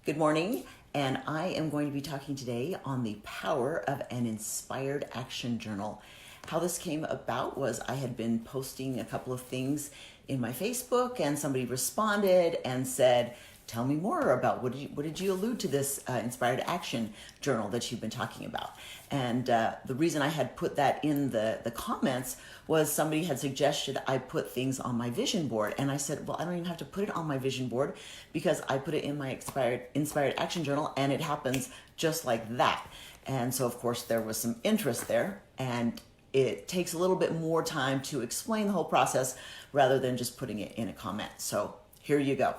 Good morning, and I am going to be talking today on the power of an inspired action journal. How this came about was I had been posting a couple of things in my Facebook, and somebody responded and said, tell me more about what did you allude to this inspired action journal that you've been talking about. And the reason I had put that in the comments was somebody had suggested I put things on my vision board. And I said, well, I don't even have to put it on my vision board because I put it in my inspired action journal, and it happens just like that. And so of course there was some interest there, and it takes a little bit more time to explain the whole process rather than just putting it in a comment. So here you go.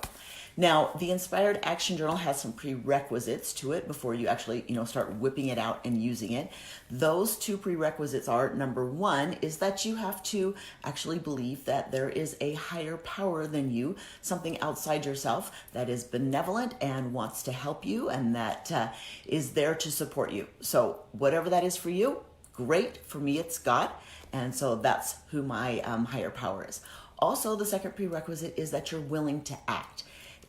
Now, the Inspired Action Journal has some prerequisites to it before you actually, start whipping it out and using it. Those two prerequisites are, number one, is that you have to actually believe that there is a higher power than you, something outside yourself that is benevolent and wants to help you and that is there to support you. So whatever that is for you, great. For me, it's God. And so that's who my higher power is. Also, the second prerequisite is that you're willing to act.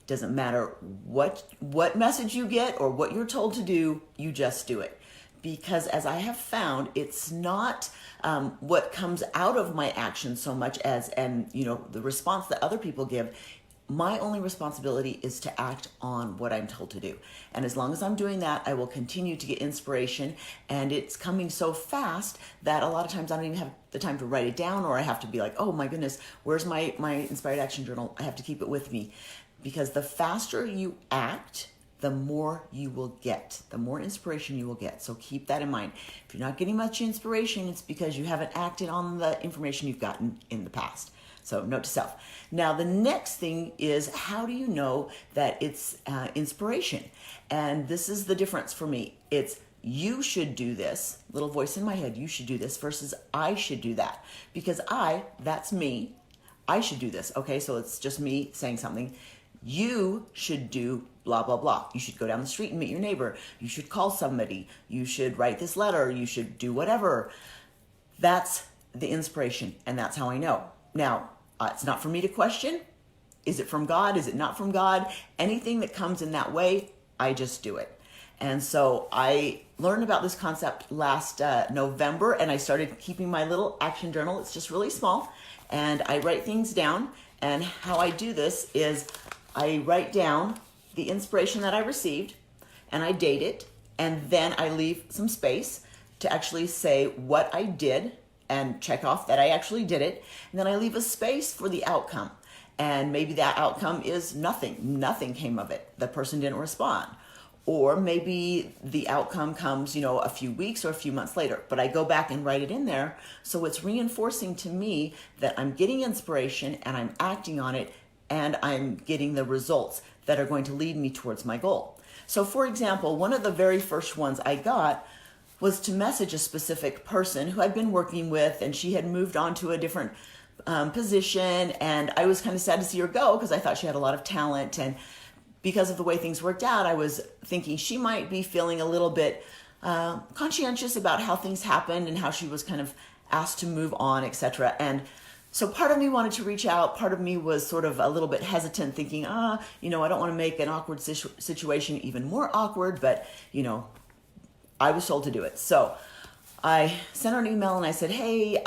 Doesn't matter what message you get or what you're told to do, you just do it. Because as I have found, it's not what comes out of my action so much as, the response that other people give. My only responsibility is to act on what I'm told to do. And as long as I'm doing that, I will continue to get inspiration. And it's coming so fast that a lot of times I don't even have the time to write it down, or I have to be like, oh my goodness, where's my Inspired Action Journal? I have to keep it with me. Because the faster you act, the more you will get, the more inspiration you will get. So keep that in mind. If you're not getting much inspiration, it's because you haven't acted on the information you've gotten in the past. So note to self. Now, the next thing is, how do you know that it's inspiration? And this is the difference for me. It's you should do this, little voice in my head, you should do this, versus I should do that. Because that's me. I should do this. Okay, so it's just me saying something. You should do blah, blah, blah. You should go down the street and meet your neighbor. You should call somebody. You should write this letter. You should do whatever. That's the inspiration, and that's how I know. Now, it's not for me to question. Is it from God? Is it not from God? Anything that comes in that way, I just do it. And so I learned about this concept last November, and I started keeping my little action journal. It's just really small, and I write things down. And how I do this is I write down the inspiration that I received, and I date it, and then I leave some space to actually say what I did and check off that I actually did it. And then I leave a space for the outcome. And maybe that outcome is nothing. Nothing came of it. The person didn't respond. Or maybe the outcome comes, a few weeks or a few months later. But I go back and write it in there. So it's reinforcing to me that I'm getting inspiration and I'm acting on it, and I'm getting the results that are going to lead me towards my goal. So for example, one of the very first ones I got was to message a specific person who I'd been working with, and she had moved on to a different position. And I was kind of sad to see her go because I thought she had a lot of talent. And because of the way things worked out, I was thinking she might be feeling a little bit conscientious about how things happened and how she was kind of asked to move on, etc. And so part of me wanted to reach out. Part of me was sort of a little bit hesitant, thinking, I don't want to make an awkward situation even more awkward, but, I was told to do it. So I sent her an email and I said, hey,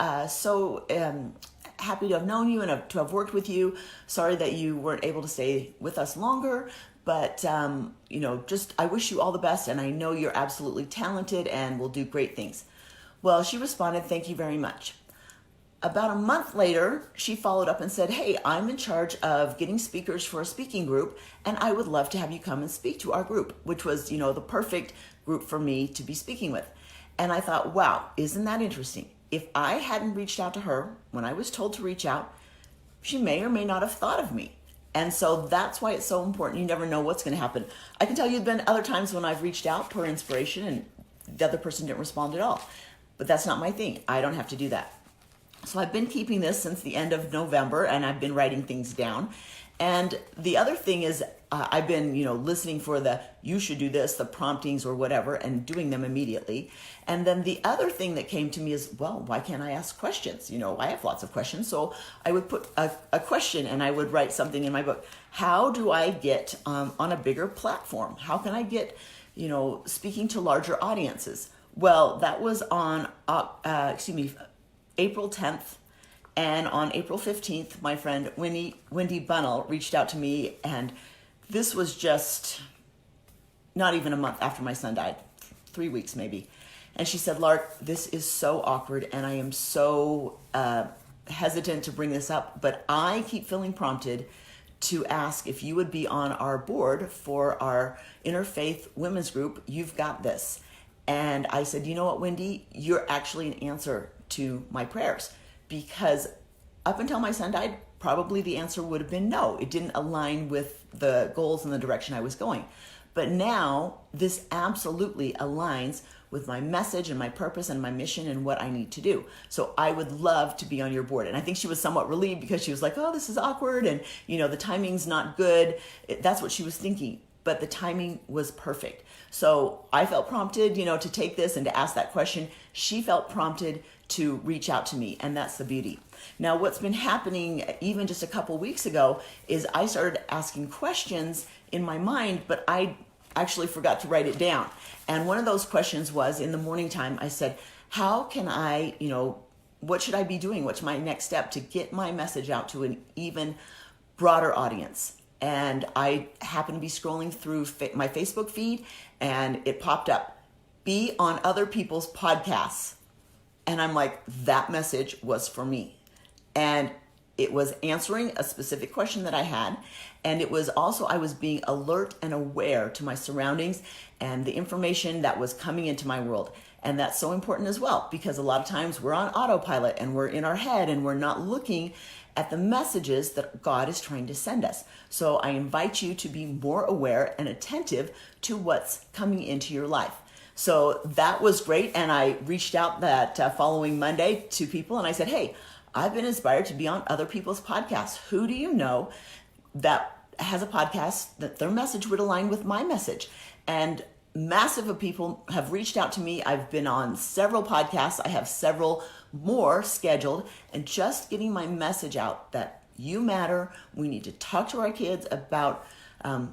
happy to have known you and to have worked with you. Sorry that you weren't able to stay with us longer, but, I wish you all the best, and I know you're absolutely talented and will do great things. Well, she responded, thank you very much. About a month later, she followed up and said, hey, I'm in charge of getting speakers for a speaking group, and I would love to have you come and speak to our group, which was, the perfect group for me to be speaking with. And I thought, wow, isn't that interesting? If I hadn't reached out to her when I was told to reach out, she may or may not have thought of me. And so that's why it's so important. You never know what's going to happen. I can tell you there've been other times when I've reached out for inspiration and the other person didn't respond at all. But that's not my thing. I don't have to do that. So I've been keeping this since the end of November, and I've been writing things down. And the other thing is, I've been, listening for you should do this, the promptings or whatever, and doing them immediately. And then the other thing that came to me is, well, why can't I ask questions? I have lots of questions. So I would put a question and I would write something in my book. How do I get on a bigger platform? How can I get, speaking to larger audiences? Well, that was on, April 10th. And on April 15th, my friend Wendy Bunnell reached out to me, and this was just not even a month after my son died, 3 weeks maybe. And she said, Lark, this is so awkward, and I am so hesitant to bring this up, but I keep feeling prompted to ask if you would be on our board for our interfaith women's group. You've got this. And I said, you know what, Wendy, you're actually an answer to my prayers. Because up until my son died, probably the answer would have been no. It didn't align with the goals and the direction I was going. But now this absolutely aligns with my message and my purpose and my mission and what I need to do. So I would love to be on your board. And I think she was somewhat relieved because she was like, oh, this is awkward. And, the timing's not good. That's what she was thinking. But the timing was perfect. So I felt prompted, to take this and to ask that question. She felt prompted to reach out to me, and that's the beauty. Now, what's been happening even just a couple weeks ago is I started asking questions in my mind, but I actually forgot to write it down. And one of those questions was, in the morning time, I said, how can I, what should I be doing? What's my next step to get my message out to an even broader audience? And I happened to be scrolling through my Facebook feed, and it popped up, be on other people's podcasts. And I'm like, that message was for me. And it was answering a specific question that I had. And it was also, I was being alert and aware to my surroundings and the information that was coming into my world. And that's so important as well, because a lot of times we're on autopilot and we're in our head and we're not looking at the messages that God is trying to send us. So I invite you to be more aware and attentive to what's coming into your life. So that was great. And I reached out that following Monday to people and I said, hey, I've been inspired to be on other people's podcasts. Who do you know that has a podcast that their message would align with my message? And massive of people have reached out to me. I've been on several podcasts. I have several more scheduled, and just getting my message out that you matter. We need to talk to our kids about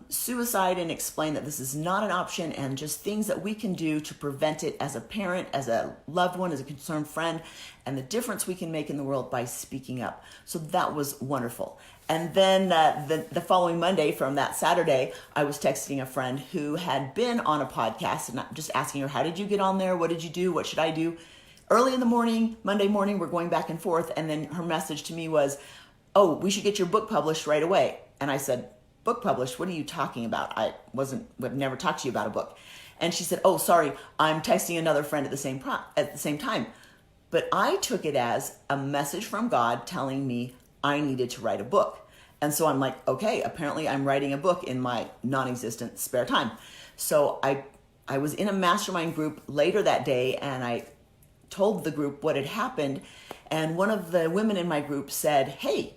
suicide and explain that this is not an option, and just things that we can do to prevent it as a parent, as a loved one, as a concerned friend, and the difference we can make in the world by speaking up. So that was wonderful. And then the following Monday from that Saturday, I was texting a friend who had been on a podcast and just asking her, how did you get on there? What did you do? What should I do? Early in the morning, Monday morning, we're going back and forth. And then her message to me was, oh, we should get your book published right away. And I said, book published? What are you talking about? I've never talked to you about a book. And she said, oh, sorry, I'm texting another friend at the same time. But I took it as a message from God telling me I needed to write a book. And so I'm like, okay, apparently I'm writing a book in my non-existent spare time. So I was in a mastermind group later that day, and I told the group what had happened. And one of the women in my group said, hey,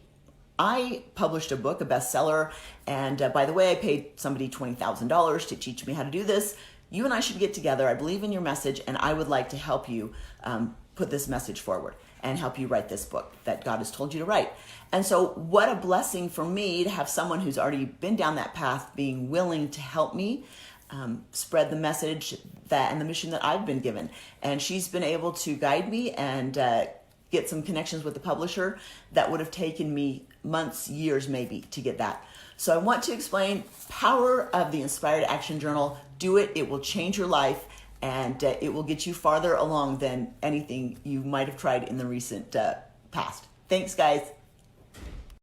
I published a book, a bestseller. And by the way, I paid somebody $20,000 to teach me how to do this. You and I should get together. I believe in your message, and I would like to help you put this message forward and help you write this book that God has told you to write. And so what a blessing for me to have someone who's already been down that path being willing to help me spread the message and the mission that I've been given. And she's been able to guide me and get some connections with the publisher that would have taken me months, years maybe to get that. So I want to explain power of the Inspired Action Journal. Do it. It will change your life, and it will get you farther along than anything you might have tried in the recent past. Thanks, guys.